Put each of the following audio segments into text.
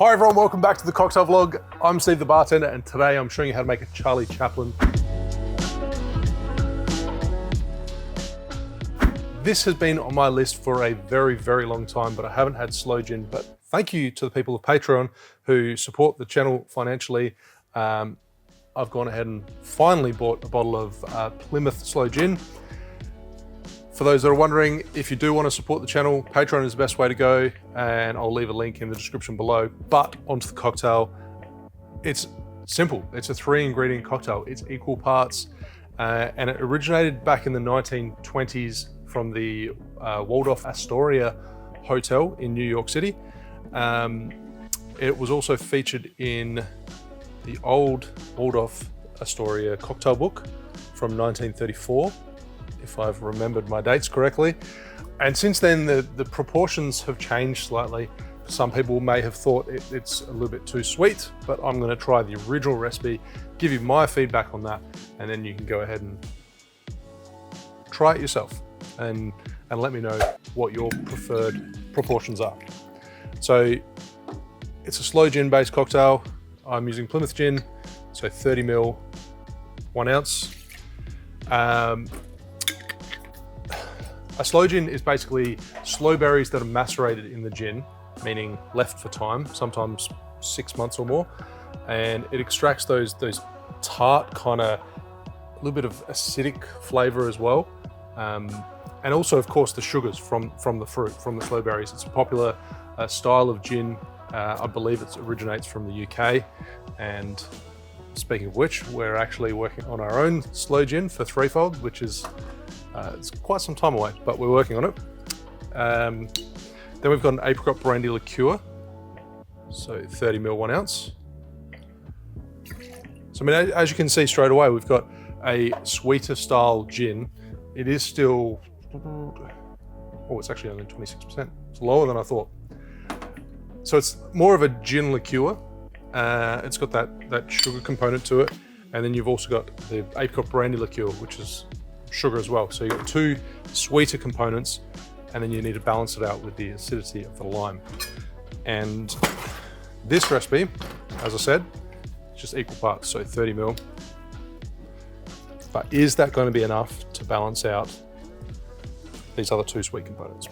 Hi everyone, welcome back to the cocktail vlog. I'm Steve the bartender, and today I'm showing you how to make a Charlie Chaplin. This has been on my list for a very, very long time, but I haven't had Sloe Gin. But thank you to the people of Patreon who support the channel financially. I've gone ahead and finally bought a bottle of Plymouth Sloe Gin. For those that are wondering, if you do want to support the channel, Patreon is the best way to go, and I'll leave a link in the description below. But onto the cocktail. It's simple. It's a 3-ingredient cocktail. It's equal parts, and it originated back in the 1920s from the Waldorf Astoria hotel in New York City. It was also featured in the old Waldorf Astoria cocktail book from 1934. If I've remembered my dates correctly. And since then, the proportions have changed slightly. Some people may have thought it's a little bit too sweet, but I'm gonna try the original recipe, give you my feedback on that, and then you can go ahead and try it yourself and let me know what your preferred proportions are. So it's a Sloe Gin based cocktail. I'm using Plymouth Gin, so 30 ml, 1 ounce. A Sloe Gin is basically sloe berries that are macerated in the gin, meaning left for time, sometimes 6 months or more, and it extracts those tart kind of, a little bit of acidic flavor as well, and also, of course, the sugars from the fruit, from the sloe berries. It's a popular style of gin. I believe it originates from the UK, and speaking of which, we're actually working on our own Sloe Gin for Threefold, which is it's quite some time away, but we're working on it. Then we've got an Apricot Brandy Liqueur, so 30 ml, 1 ounce. So I mean, as you can see straight away, we've got a sweeter style gin. It is still, oh, it's actually only 26%. It's lower than I thought. So it's more of a gin liqueur. It's got that sugar component to it, and then you've also got the Apricot Brandy Liqueur, which is sugar as well. So you've got 2 sweeter components, and then you need to balance it out with the acidity of the lime. And this recipe, as I said, is just equal parts, so 30 ml. But is that going to be enough to balance out these other 2 sweet components?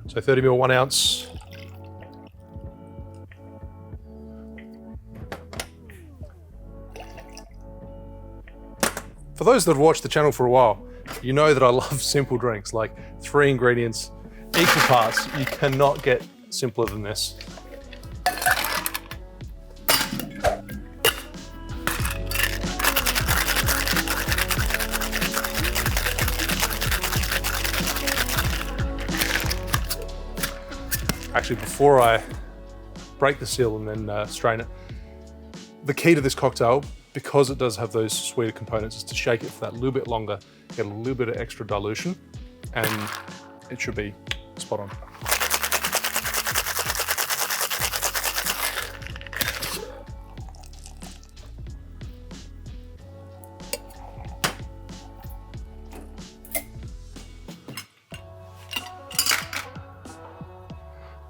So 30 ml, 1 ounce. For those that have watched the channel for a while, you know that I love simple drinks, like 3 ingredients, equal parts. You cannot get simpler than this. Actually, before I break the seal and then strain it, the key to this cocktail, because it does have those sweeter components, is to shake it for that little bit longer, get a little bit of extra dilution, and it should be spot on.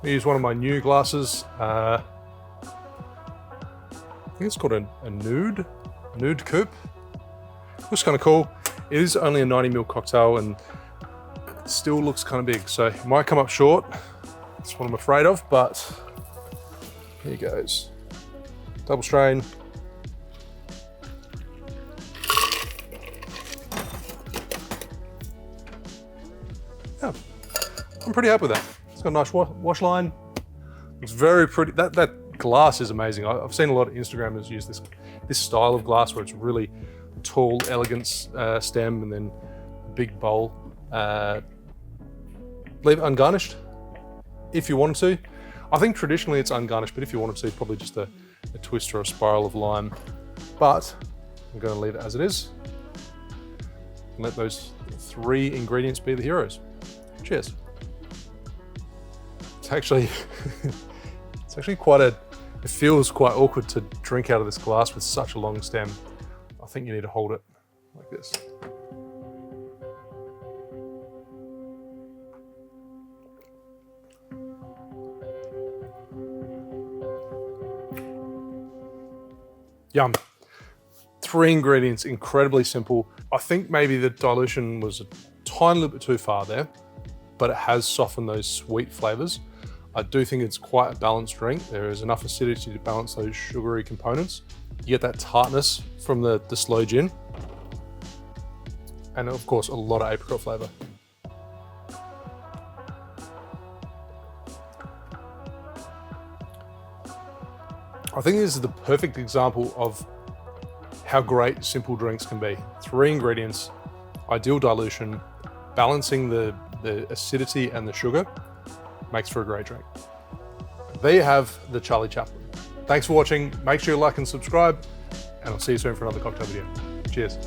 I use one of my new glasses. I think it's called a nude coupe. Looks kind of cool. It is only a 90 ml cocktail and it still looks kind of big, so it might come up short. That's what I'm afraid of, but here goes. Double strain. Yeah, I'm pretty happy with that. It's got a nice wash line. It's very pretty. That glass is amazing. I've seen a lot of Instagrammers use this style of glass where it's really tall, elegant stem and then a big bowl. Leave it ungarnished if you wanted to. I think traditionally it's ungarnished, but if you wanted to, probably just a twist or a spiral of lime. But I'm going to leave it as it is and let those 3 ingredients be the heroes. Cheers. It's actually quite it feels quite awkward to drink out of this glass with such a long stem. I think you need to hold it like this. Yum. 3 ingredients, incredibly simple. I think maybe the dilution was a tiny little bit too far there, but it has softened those sweet flavors. I do think it's quite a balanced drink. There is enough acidity to balance those sugary components. You get that tartness from the Sloe Gin. And of course, a lot of apricot flavor. I think this is the perfect example of how great simple drinks can be. 3 ingredients, ideal dilution, balancing the acidity and the sugar makes for a great drink. There you have the Charlie Chaplin. Thanks for watching. Make sure you like and subscribe, and I'll see you soon for another cocktail video. Cheers.